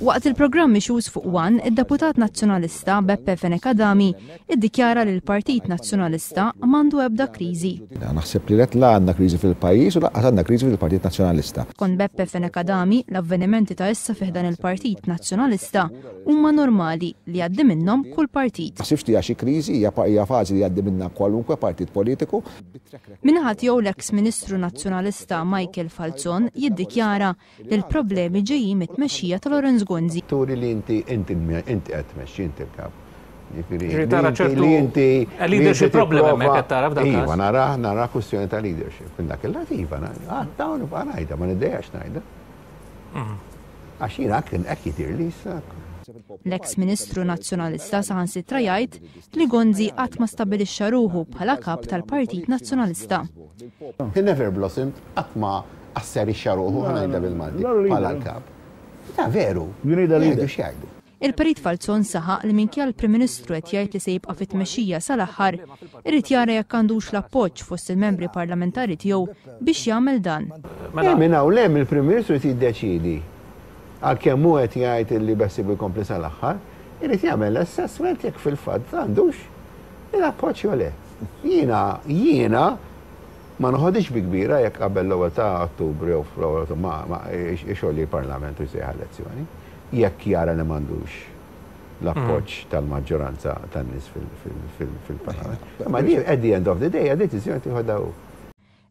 Waqt il-programm Issues fuq One, id-Deputat Nazzjonalista Beppe Fenekadami iddikjara li l-Partit Nazzjonalista m'għandu ebda kriżi. Naħseb li la għandna kriżi fil-pajjiż u laqqas għandna kriżi fil-Partit Nazzjonalista. Kon Beppe Fenekadami, l-avvenimenti ta' issa fiħdan il-Partit Nazzjonalista huma normali li għaddi minnhom kull partit. Sifti xi kriżi hija fażi li għaddi minnha kwalunkwe partit politiku. Minħat jew l-eks Ministru Nazzjonalista Michael Falzon jiddikjara li l-problemi ġejjin mit-tmexxija ta' Lorenz Gonzi. Turi li inti qed tmexxi inti l-kap. Tara ċertu leadership problem hemmhekk qed tara f'dak iva, nara kwestjoni ta' leadership. Dak il-lativa, dawn nibqa' ngħidha, ma niddejjax ngħidha. Għax jiena hekk jidirli issa. L-eks Ministru Nazzjonalista saħansitra jgħid li Gonzi qatt ma stabbilixxa ruħu bħala kap tal-Partit Nazzjonalista. He never blossomed qatt ma asserixxa ruħu ħanajda bil-Malti bħala l-kap. Ta' veru, jgħidu x'jgħidu. Il-Parit Falzon saħaq li minkejja l-Prim Ministru qed jgħid li se jibqa' fit-tmexxija sal-aħħar irid jara jekk għandux l-appoġġ fost il-membri parlamentari tiegħu biex jagħmel dan. Minn hawn hemm il-Prim Ministru jiddeċiedi għalkemm hu qed jgħid li beħsib ikompli sal-aħħar, irid jagħmel l-assessment jekk fil-fatt għandux l-appoġġ jew le. Jiena ma noħodix bi kbira jekk qabel l-ewwel ta' Ottubru jew fl-ewwel ma ixolli l-Parlament u jsejħ elezzjoni. Jekk jara li m'għandux l-appoġġ tal-maġġoranza tan-nies fil-Parlament. Ma at the end of the day, deċiżjoni tieħodha hu.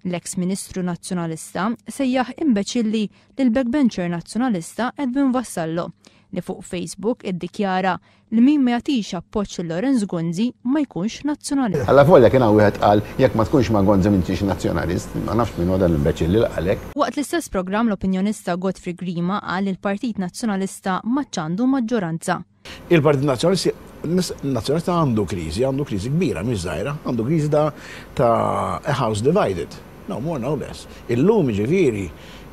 L-eks Ministru Nazzjonalista sejjaħ imbeċilli li l-backbencher Nazzjonalista Edwin Vassallo li fuq Facebook iddikjara li min ma jagħtix appoġġ lil Lorenz Gonzi ma jkunx nazzjonalista. Alla volja kien hawn wieħed qal jekk ma tkunx ma' Gonzi m'intix nazzjonalist, ma nafx min huwa dan l-imbeċilli qalek. Waqt l-istess programm l-opinjonista Godfrey Grima qal li l-Partit Nazzjonalista ma ċandu maġġoranza. Il-Partit Nazzjonalista għandu kriżi kbira, mhix żgħira, għandu kriżi ta' a house divided. No more, no less. Illum ġifieri,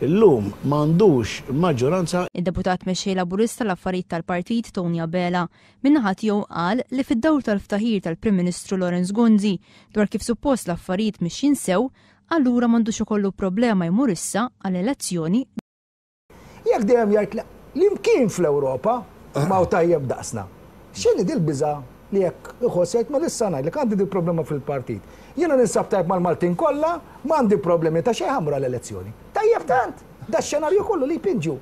illum m'għandux maġġoranza. Il-deputat mexxej Laburista l-affarijiet tal-Partit Tony Abela minnaħa tiegħu qal li fid-dawr tal-ftaħir tal-Prim Ministru Lorenz Gonzi dwar kif suppost l-affarijiet mixjin sew, allura m'għandux ikollu problema jmur issa għall-elezzjoni. Jekk dejjem jgħid li imkien fl-Ewropa ma' tajjeb daqsna. X'inhi dil-biża' li jekk iħossejt ma issa ngħidlek għandi dil problema fil-partit. Jiena ninsab tajjeb mal-Maltin kollha, m'għandi problemi ta' xejn ħamra l-elezzjoni. Tajjeb tant, da x-xenarju kollu li jpinġu.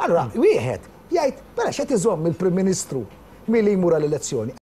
Allura wieħed jgħid, mela x'qed iżomm il-Prim Ministru milli jmur l-elezzjoni.